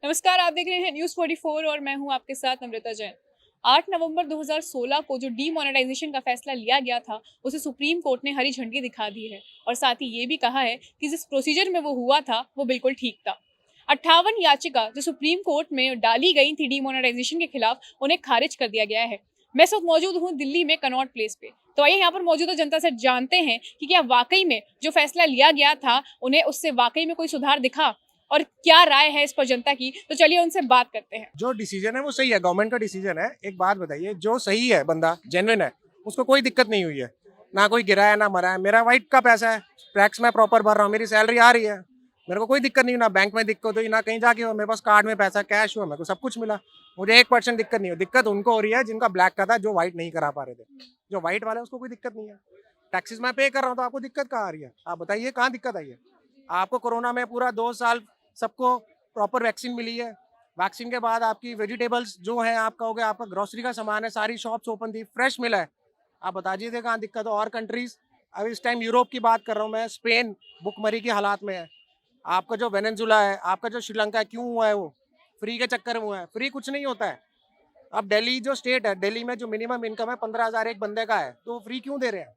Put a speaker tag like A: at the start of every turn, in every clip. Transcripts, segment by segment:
A: नमस्कार, आप देख रहे हैं न्यूज़ 44 और मैं हूं आपके साथ अमृता जैन। 8 नवंबर 2016 को जो डीमोनेटाइजेशन का फैसला लिया गया था, उसे सुप्रीम कोर्ट ने हरी झंडी दिखा दी है और साथ ही ये भी कहा है कि जिस प्रोसीजर में वो हुआ था, वो बिल्कुल ठीक था। 58 याचिका जो सुप्रीम कोर्ट में डाली गई थी डीमोनेटाइजेशन के खिलाफ, उन्हें खारिज कर दिया गया है। मैं इस वक्त मौजूद हूँ दिल्ली में कनॉट प्लेस पे। तो आइए यहाँ पर मौजूदा जनता से जानते हैं कि क्या वाकई में जो फैसला लिया गया था, उन्हें उससे वाकई में कोई सुधार दिखा और क्या राय है इस पर जनता की। तो चलिए उनसे बात करते हैं।
B: जो डिसीजन है वो सही है, गवर्नमेंट का डिसीजन है। एक बात बताइए, जो सही है बंदा जेन्युइन है, उसको कोई दिक्कत नहीं हुई है, ना कोई गिरा है ना मरा है। मेरा वाइट का पैसा है, टैक्स मैं प्रॉपर भर रहा हूँ, मेरी सैलरी आ रही है, मेरे को कोई दिक्कत नहीं हुई, ना बैंक में दिक्कत हुई ना कहीं जाके हो। मेरे पास कार्ड में पैसा कैश हुआ, मेरे को सब कुछ मिला, मुझे 1% दिक्कत नहीं हुई। दिक्कत उनको हो रही है जिनका ब्लैक का था, जो व्हाइट नहीं करा पा रहे थे। जो व्हाइट वाले उसको कोई दिक्कत नहीं है, टैक्सेस मैं पे कर रहा हूँ, तो आपको दिक्कत कहाँ आ रही है? आप बताइए कहाँ दिक्कत आई है? आपको कोरोना में पूरा 2 साल सबको प्रॉपर वैक्सीन मिली है। वैक्सीन के बाद आपकी वेजिटेबल्स जो है, आप कहोगे आपका ग्रोसरी का सामान है, सारी शॉप्स ओपन थी, फ्रेश मिला है। आप बता दीजिए कहाँ दिक्कत हो। और कंट्रीज, अब इस टाइम यूरोप की बात कर रहा हूँ मैं, स्पेन भुखमरी की हालात में है। आपका जो वेनेजुला है, आपका जो श्रीलंका है, क्यों हुआ है? वो फ्री के चक्कर में हुआ है। फ्री कुछ नहीं होता है। अब दिल्ली जो स्टेट है, दिल्ली में जो मिनिमम इनकम है 15,000 एक बंदे का है, तो फ्री क्यों दे रहे हैं?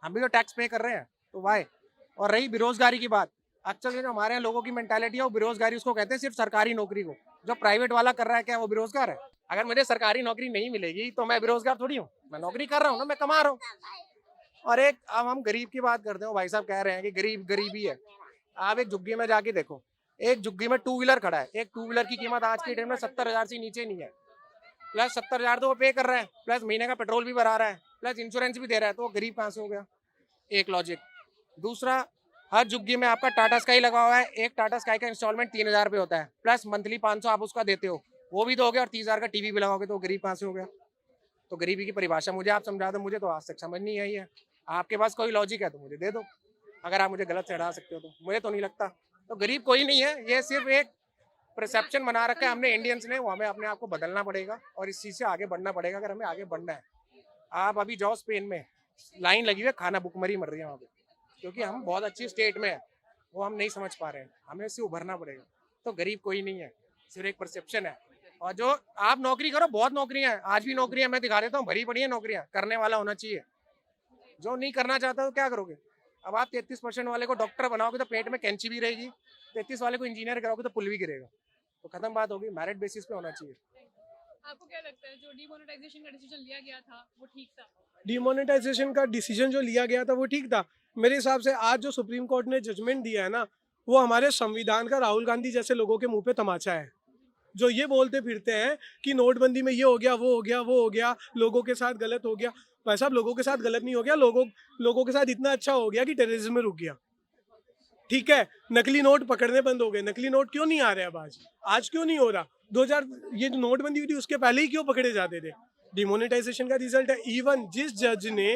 B: हम भी तो टैक्स पे कर रहे हैं, तो वाई? और रही बेरोजगारी की बात, अक्सर ये जो हमारे यहाँ लोगों की मेंटालिटी है, वो बेरोजगारी उसको कहते हैं, सिर्फ सरकारी नौकरी को। जो प्राइवेट वाला कर रहा है, क्या वो बेरोजगार है? अगर मुझे सरकारी नौकरी नहीं मिलेगी तो मैं बेरोजगार थोड़ी हूँ। मैं नौकरी कर रहा हूँ ना, मैं कमा रहा हूँ। और एक, अब हम गरीब की बात करते हो, भाई साहब कह रहे हैं कि गरीब गरीबी है। आप एक झुग्गी में जाके देखो, एक झुग्गी में टू व्हीलर खड़ा है, एक टू व्हीलर की कीमत आज के डेट में 70,000 से नीचे नहीं है। प्लस 70,000 तो वो पे कर रहा है, प्लस महीने का पेट्रोल भी भरा रहा है, प्लस इंश्योरेंस भी दे रहा है, तो वो गरीब कहाँ से हो गया? एक लॉजिक। दूसरा, हर झुग्गी में आपका टाटा स्काई लगा हुआ है, एक टाटा स्काई का इंस्टॉलमेंट 3,000 रुपये होता है, प्लस मंथली 500 आप उसका देते हो, वो भी दोगे, और 30,000 का टीवी भी लगाओगे, तो गरीब कहाँ से हो गया? तो गरीबी की परिभाषा मुझे आप समझा दो, मुझे तो आज तक समझ नहीं आई है। आपके पास कोई लॉजिक है तो मुझे दे दो, अगर आप मुझे गलत चढ़ा सकते हो तो। मुझे तो नहीं लगता। तो गरीब कोई नहीं है, ये सिर्फ एक परसेप्शन बना रखा है हमने इंडियंस ने, वो हमें अपने आप को बदलना पड़ेगा और इस चीज़ से आगे बढ़ना पड़ेगा, अगर हमें आगे बढ़ना है। आप अभी जाओ स्पेन में, लाइन लगी हुई है, खाना भुखमरी मर रही है वहाँ पे, क्योंकि हम बहुत अच्छी स्टेट में है, वो हम नहीं समझ पा रहे हैं, हमें इससे उभरना पड़ेगा। तो गरीब कोई नहीं है, सिर्फ एक परसेप्शन है। और जो आप नौकरी करो, बहुत नौकरियां हैं, आज भी नौकरियां मैं दिखा देता हूँ, भरी पड़ी है नौकरियां, करने वाला होना चाहिए। जो नहीं करना चाहता तो क्या करोगे? अब आप 33% वाले को डॉक्टर बनाओगे तो पेट में कैंची भी रहेगी, 33 वाले को इंजीनियर कराओगे तो पुल भी गिरेगा। तो खत्म बात होगी, मेरिट बेसिस पे होना चाहिए।
A: आपको क्या लगता है जो डीमोनेटाइजेशन का डिसीजन लिया गया था वो ठीक था?
C: डिमोनेटाइजेशन का डिसीजन जो लिया गया था वो ठीक था। मेरे हिसाब से आज जो सुप्रीम कोर्ट ने जजमेंट दिया है ना, वो हमारे संविधान का राहुल गांधी जैसे लोगों के मुंह पे तमाचा है, जो ये बोलते फिरते हैं कि नोटबंदी में ये हो गया, वो हो गया, वो हो गया, लोगों के साथ गलत हो गया। भाई साहब, लोगों के साथ गलत नहीं हो गया, लोगों के साथ इतना अच्छा हो गया कि टेररिज्म में रुक गया। ठीक है, नकली नोट पकड़ने बंद हो गए। नकली नोट क्यों नहीं आ रहे अब? आज क्यों नहीं हो रहा? 2000 ये जो नोटबंदी हुई थी उसके पहले ही क्यों पकड़े जाते थे? डिमोनेटाइजेशन का रिजल्ट है। इवन जिस जज ने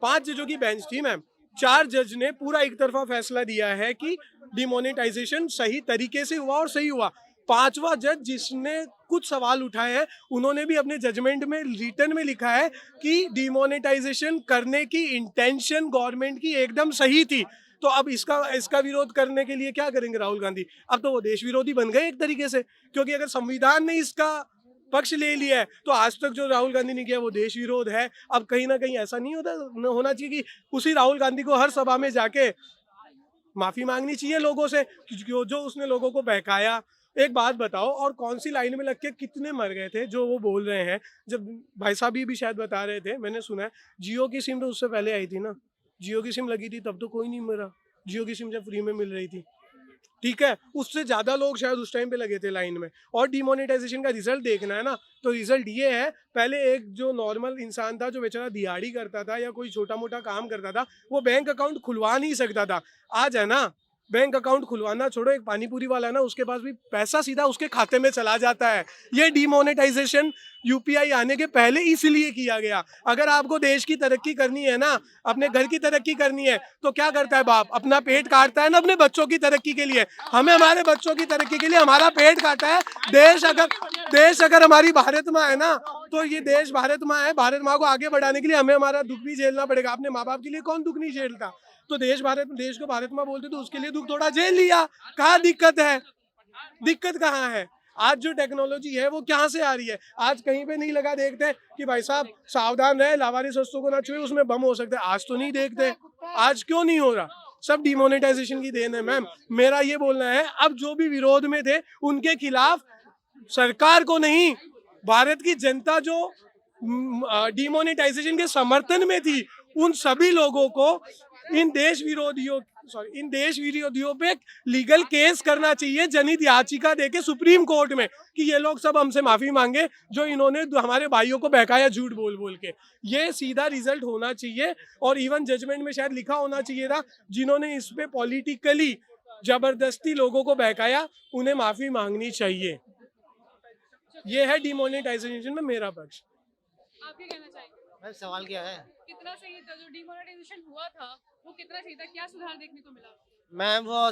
C: 5 जजों की बेंच थी मैम, 4 जज ने पूरा एक तरफा फैसला दिया है कि डिमोनेटाइजेशन सही तरीके से हुआ और सही हुआ। 5वां जज जिसने कुछ सवाल उठाए हैं, उन्होंने भी अपने जजमेंट में रिटर्न में लिखा है कि डिमोनेटाइजेशन करने की इंटेंशन गवर्नमेंट की एकदम सही थी। तो अब इसका विरोध करने के लिए क्या करेंगे राहुल गांधी? अब तो वो देश विरोधी बन गए एक तरीके से, क्योंकि अगर संविधान ने इसका पक्ष ले लिया है तो आज तक जो राहुल गांधी ने किया वो देश विरोध है। अब कहीं ना कहीं ऐसा नहीं होना चाहिए कि उसी राहुल गांधी को हर सभा में जाके माफी मांगनी चाहिए लोगों से, जो उसने लोगों को बहकाया। एक बात बताओ, और कौन सी लाइन में लग के कितने मर गए थे जो वो बोल रहे हैं? जब भाई साहब ये भी शायद बता रहे थे, मैंने सुना है, जियो की सिम तो उससे पहले आई थी ना। जियो की सिम लगी थी तब तो कोई नहीं मरा, जियो की सिम जब फ्री में मिल रही थी। ठीक है, उससे ज़्यादा लोग शायद उस टाइम पे लगे थे लाइन में। और डिमोनेटाइजेशन का रिजल्ट देखना है ना, तो रिजल्ट ये है, पहले एक जो नॉर्मल इंसान था, जो बेचारा दिहाड़ी करता था या कोई छोटा मोटा काम करता था, वो बैंक अकाउंट खुलवा नहीं सकता था। आज है ना, बैंक अकाउंट खुलवाना छोड़ो, एक पानीपुरी वाला है ना, उसके पास भी पैसा सीधा उसके खाते में चला जाता है। ये डिमोनेटाइजेशन यूपीआई आने के पहले इसलिए किया गया। अगर आपको देश की तरक्की करनी है ना, अपने घर की तरक्की करनी है, तो क्या करता है बाप? अपना पेट काटता है ना अपने बच्चों की तरक्की के लिए। हमें हमारे बच्चों की तरक्की के लिए हमारा पेट काटा है। देश अगर हमारी भारत माँ है ना, तो ये देश भारत माँ है। भारत माँ को आगे बढ़ाने के लिए हमें हमारा दुख भी झेलना पड़ेगा। अपने माँ बाप के लिए कौन दुख नहीं झेलता? तो देश को भारत माँ बोलते तो उसके लिए दुख थोड़ा झेल लिया। कहाँ दिक्कत है? दिक्कत कहाँ है? आज जो टेक्नोलॉजी है वो कहाँ से आ रही है? आज कहीं पे नहीं लगा देखते कि भाई साहब सावधान रहे, लावारिस वस्तुओं को ना छुए, उसमें बम हो सकता है। आज तो नहीं देखते, आज क्यों नहीं हो रहा? सब डिमोनेटाइजेशन की देन है मैम। मेरा ये बोलना है, अब जो भी विरोध में थे उनके खिलाफ सरकार को नहीं, भारत की जनता जो डिमोनेटाइजेशन के समर्थन में थी, उन सभी लोगों को इन देश विरोधियों पे लीगल केस करना चाहिए, जनहित याचिका देके सुप्रीम कोर्ट में, कि ये लोग सब हमसे माफी मांगे जो इन्होंने हमारे भाइयों को बहकाया झूठ बोल बोल के। ये सीधा रिजल्ट होना चाहिए, और इवन जजमेंट में शायद लिखा होना चाहिए था, जिन्होंने इस पे पॉलिटिकली जबरदस्ती लोगों को बहकाया उन्हें माफी मांगनी चाहिए। ये है डिमोनेटाइजेशन में मेरा पक्ष।
A: आप क्या कहना चाहेंगे?
D: मैम सवाल क्या है?
A: कितना सही था जो डिमोनेटाइजेशन हुआ था, वो कितना सही था, क्या सुधार देखने को मिला?
D: मैम वो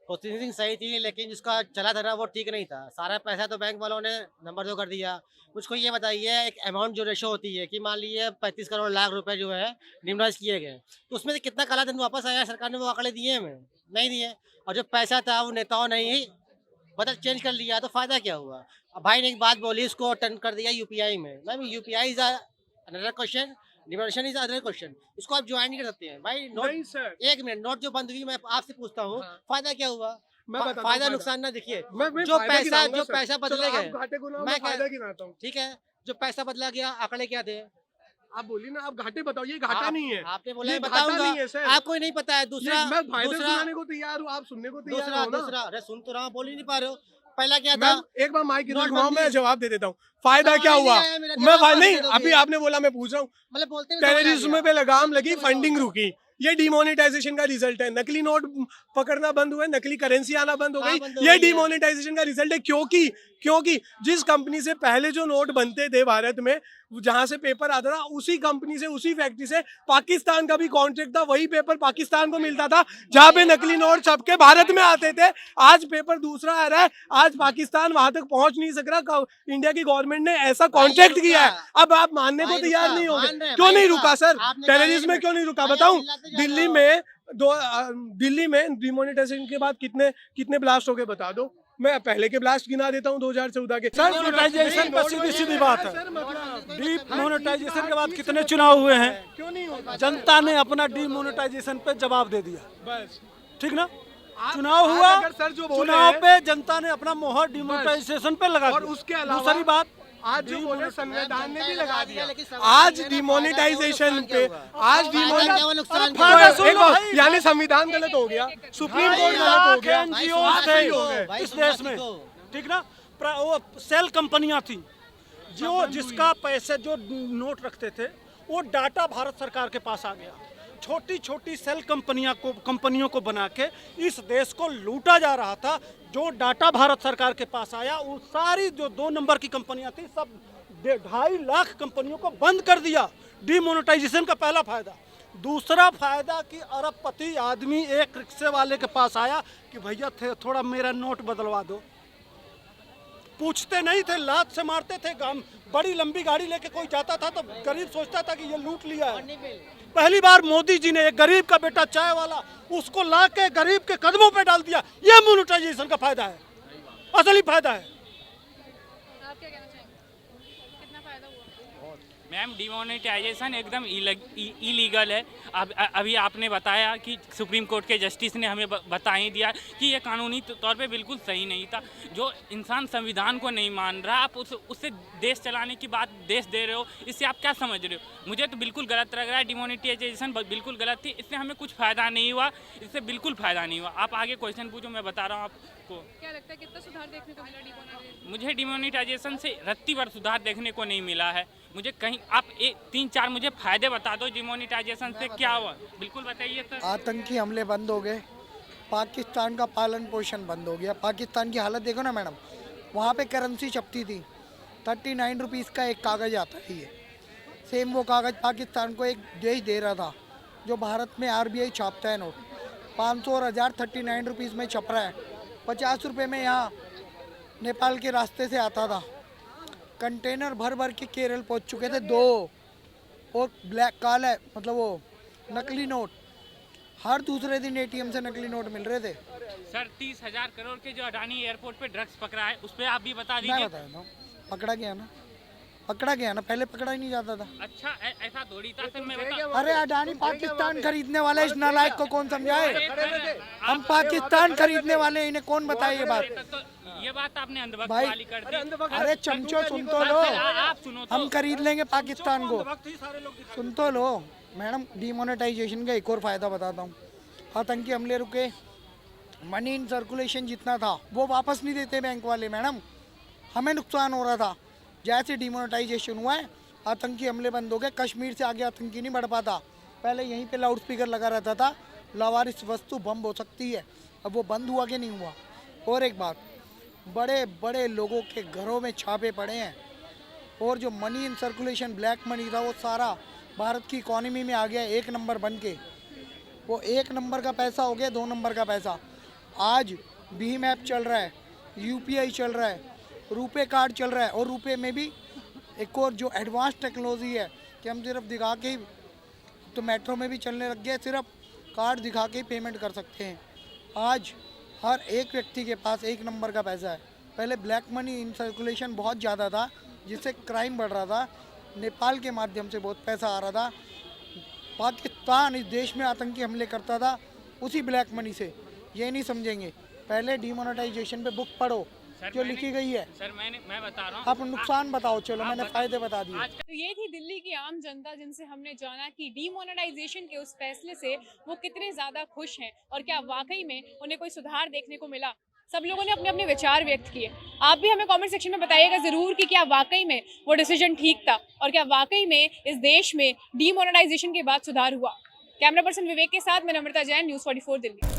D: प्रोसीडिंग सही थी, लेकिन जिसका चला था ना वो ठीक नहीं था। सारा पैसा तो बैंक वालों ने नंबर 2 कर दिया। मुझको ये बताइए, एक अमाउंट जो रेशो होती है कि मान लीजिए 35 करोड़ लाख रुपए जो है डिमोनाइज किए गए, तो उसमें से कितना काला धन वापस आया? सरकार ने वो आंकड़े दिए हमें? नहीं दिए। और जो पैसा था वो नेताओं ने ही बदल चेंज कर लिया, तो फायदा क्या हुआ? अब भाई ने एक बात बोली, उसको टर्न कर दिया यूपीआई में। Ma'am UPI is another question, demonetisation is other question. इसको आप ज्वाइन नहीं कर सकते हैं भाई। नोट,
C: नहीं सर,
D: एक मिनट, नोट जो बंद हुई, मैं आपसे पूछता हूँ
C: हाँ।
D: फायदा क्या हुआ?
C: मैं बताता हूँ
D: फायदा नुकसान ना देखिए।
C: मैं
D: जो
C: फायदा
D: पैसा
C: गिनाऊंगा
D: जो
C: सर।
D: पैसा
C: चलो,
D: बदले
C: आप
D: गए,
C: घाटे को ना,
D: मैं
C: मैं
D: क्या-
C: फायदा गिनाता हूँ।
D: ठीक है, जो पैसा बदला गया आंकड़े क्या थे?
C: आप बोलिए ना, आप घाटे बताओ। ये घाटा
D: आप-
C: नहीं है,
D: आपने बोला
C: ये
D: मैं
C: घाटा
D: बताऊंगा,
C: नहीं है सर।
D: आपको ही नहीं पता है। दूसरा
C: मैं फायदा
D: दूसरा
C: सुनाने को तैयार हूँ, आप सुनने को तैयार
D: दूसरा
C: हो ना।
D: दूसरा अरे सुन तो रहा हूँ, बोल ही नहीं पा रहे हो। पहला क्या था?
C: मैं एक बार माइक इधर
D: नोटबंदी-
C: घुमाओ, मैं जवाब दे देता हूँ। फायदा
D: सवाल
C: क्या
D: ही
C: हुआ?
D: नहीं आया मेरा,
C: मैं
D: जवाब
C: नहीं,
D: कैसे दोगे?
C: अभी आपने बोला, मैं पूछ रहा हूँ।
D: मतलब बोलते में समझ आ
C: टेररिज्म
D: गया।
C: पे लगाम लगी,
D: बोलते में
C: फंडिंग
D: समझ आ
C: रुकी, ये डिमोनेटाइजेशन का रिजल्ट है। नकली नोट पकड़ना बंद हुए, नकली करेंसी आना बंद हो
D: हाँ,
C: गई,
D: बंद हो
C: ये
D: गई है।
C: डिमोनेटाइजेशन का रिजल्ट है। क्योंकि जिस कंपनी से पहले जो नोट बनते थे भारत में, जहां से पेपर आता था, उसी कंपनी से, उसी फैक्ट्री से पाकिस्तान का भी कॉन्ट्रैक्ट था, वही पेपर पाकिस्तान को मिलता था, जहां पे नकली नोट छपके भारत में आते थे। आज पेपर दूसरा आ रहा है, आज पाकिस्तान वहां तक पहुंच नहीं सक रहा। इंडिया की गवर्नमेंट ने ऐसा
D: भाई, ये
C: कॉन्ट्रैक्ट किया है,
D: रुका।
C: अब आप मानने को
D: भाई
C: तैयार
D: रुका,
C: नहीं होगे।
D: मान रहे हैं,
C: क्यों
D: भाई
C: नहीं
D: रुका।
C: रुका सर?
D: आपने कहा
C: टेररिज्म में
D: ये-
C: क्यों नहीं रुका?
D: भाई, आप
C: बताऊं,
D: चिल्लाते जा
C: दिल्ली
D: रहे हो।
C: में दिल्ली में डिमोनेटाइजेशन के बाद कितने ब्लास्ट हो गए बता दो। मैं पहले के ब्लास्ट गिना देता हूँ 2014 के।
E: सर मोनेटाइजेशन पर सीधी सीधी बात है। डीप मोनेटाइजेशन के बाद कितने चुनाव हुए हैं?
C: क्यों नहीं होता?
E: जनता ने अपना डीमोनेटाइजेशन पे जवाब दे दिया,
C: बस
E: ठीक ना?
C: आज-
E: चुनाव
C: आज
E: हुआ,
C: अगर सर जो बोल रहे
E: चुनाव
C: हैं-
E: पे जनता ने अपना मोहर डीमोनेटाइजेशन पे लगा
C: और
E: दिया।
C: उसके अलावा
E: दूसरी बात,
C: आज जो बोले संविधान ने भी लगा दिया।
D: लेकिन सवाल
C: आज
D: ये है ना,
C: डिमोनेटाइजेशन
D: फायदा
C: पे,
D: क्या हुआ?
C: आज
D: फायदा क्या हुआ, नुकसान क्या
E: फायदा
D: हुआ?
E: सुन
C: एक
E: लो
C: बार,
E: भाई।
C: यानी संविधान गलत हो गया, सुप्रीम कोर्ट गलत हो गया।
D: भाई,
E: NGO
D: सुनना
E: थे
D: सीखो, भाई,
E: इस
D: सुनना
E: देश में,
D: सीखो।
E: ठीक ना? वो सेल कंपनियां थी जो जिसका पैसे जो नोट रखते थे, वो डाटा भारत सरकार के पास आ गया। छोटी छोटी सेल कंपनियों को बना के इस देश को लूटा जा रहा था। जो डाटा भारत सरकार के पास आया, वो सारी जो 2 नंबर की कंपनियां थी, सब 2.5 लाख कंपनियों को बंद कर दिया। डिमोनेटाइजेशन का पहला फायदा। दूसरा फायदा कि अरबपति आदमी एक रिक्शे वाले के पास आया कि भैया थोड़ा मेरा नोट बदलवा दो। पूछते नहीं थे, लात से मारते थे। बड़ी लंबी गाड़ी लेके कोई जाता था तो गरीब सोचता था कि ये लूट लिया है। पहली बार मोदी जी ने एक गरीब का बेटा चाय वाला, उसको ला के गरीब के कदमों पे डाल दिया। ये मोनेटाइजेशन का फायदा है, असली फायदा है।
A: आप क्या कहना चाहेंगे, कितना फायदा हुआ?
F: मैम डिमोनेटाइजेशन एकदम इलीगल है। अब अभी आपने बताया कि सुप्रीम कोर्ट के जस्टिस ने हमें बता ही दिया कि ये कानूनी तौर पे बिल्कुल सही नहीं था। जो इंसान संविधान को नहीं मान रहा, आप उससे देश चलाने की बात देश दे रहे हो, इससे आप क्या समझ रहे हो? मुझे तो बिल्कुल गलत लग रहा है। डिमोनेटाइजेशन बिल्कुल गलत थी, इससे हमें कुछ फ़ायदा नहीं हुआ, इससे बिल्कुल फ़ायदा नहीं हुआ। आप आगे क्वेश्चन पूछो, मैं बता रहा हूँ आपको।
A: क्या लगता है कितना सुधार देखने को मिला डिमोनेटाइजेशन?
F: मुझे डिमोनेटाइजेशन से रत्ती भर सुधार देखने को नहीं मिला है। मुझे कहीं आप 3-4 मुझे फायदे बता दो डिमोनेटाइजेशन से क्या हुआ, बिल्कुल बताइए सर।
G: आतंकी हमले बंद हो गए, पाकिस्तान का पालन पोषण बंद हो गया। पाकिस्तान की हालत देखो ना मैडम, वहाँ पे करेंसी छपती थी, 39 रुपीज़ का एक कागज़ आता है। ये सेम वो कागज़ पाकिस्तान को एक देश दे रहा था, जो भारत में RBI छापता है नोट। 500 और 1000 39 रुपीज़ में छप रहा है। 50 रुपये में यहाँ नेपाल के रास्ते से आता था। कंटेनर भर भर के केरल पहुँच चुके थे 2, और ब्लैक काला मतलब वो नकली नोट हर दूसरे दिन ATM से नकली नोट मिल रहे थे।
F: सर 30,000 करोड़ के जो अडानी एयरपोर्ट पे ड्रग्स पकड़ा है उस पर आप भी बता
G: मैं
F: दीजिए।
G: बताया था, पकड़ा गया ना, पहले पकड़ा ही नहीं जाता था।
F: अच्छा ऐसा थोड़ी था सर, मैं बता
G: अरे अडानी पाकिस्तान खरीदने वाला, इस नालायक को कौन समझाए? हम पाकिस्तान खरीदने वाले, इन्हें कौन बताए ये बात?
F: तो ये बात आपने अंधभक्त
G: भाई,
F: वाली कर दी।
G: अरे चमचो सुन तो लो,
F: आप सुनो तो।
G: हम खरीद लेंगे पाकिस्तान को,
E: वक्त ही सारे लोग दिखाई
G: सुन तो लो। मैडम डीमोनेटाइजेशन का एक और फ़ायदा बताता हूँ। आतंकी हमले रुके, मनी इन सर्कुलेशन जितना था वो वापस नहीं देते बैंक वाले मैडम, हमें नुकसान हो रहा था। जैसे डीमोनेटाइजेशन हुआ है, आतंकी हमले बंद हो गए, कश्मीर से आगे आतंकी नहीं बढ़ पाता। पहले यहीं पे लाउड स्पीकर लगा रहता था, लावारिस वस्तु बम हो सकती है, अब वो बंद हुआ कि नहीं हुआ? और एक बात, बड़े बड़े लोगों के घरों में छापे पड़े हैं, और जो money in circulation black money था वो सारा भारत की इकॉनमी में आ गया एक नंबर बन के। वो एक नंबर का पैसा हो गया 2 नंबर का पैसा। आज भीम ऐप चल रहा है, यूपीआई चल रहा है, रुपे कार्ड चल रहा है, और रुपे में भी एक और जो एडवांस टेक्नोलॉजी है कि हम सिर्फ दिखा के ही, तो मेट्रो में भी चलने लग गया, सिर्फ कार्ड दिखा के ही पेमेंट कर सकते हैं। आज हर एक व्यक्ति के पास एक नंबर का पैसा है। पहले ब्लैक मनी इन सर्कुलेशन बहुत ज़्यादा था, जिससे क्राइम बढ़ रहा था, नेपाल के माध्यम से बहुत पैसा आ रहा था, पाकिस्तान इस देश में आतंकी हमले करता था उसी ब्लैक मनी से। ये नहीं समझेंगे, पहले डीमोनेटाइजेशन पे बुक पढ़ो जो लिखी गई है।
F: सर मैं बता रहा हूँ,
G: आप नुकसान बताओ, चलो मैंने फायदे बता दिए।
A: तो ये थी दिल्ली की आम जनता, जिनसे हमने जाना कि डीमोनेटाइजेशन के उस फैसले से वो कितने ज़्यादा खुश हैं और क्या वाकई में उन्हें कोई सुधार देखने को मिला। सब लोगों ने अपने अपने विचार व्यक्त किए। आप भी हमें कमेंट सेक्शन में बताइएगा ज़रूर कि क्या वाकई में वो डिसीजन ठीक था और क्या वाकई में इस देश में डीमोनेटाइजेशन के बाद सुधार हुआ। कैमरा पर्सन विवेक के साथ मैं नम्रता जैन, न्यूज़ 44 दिल्ली।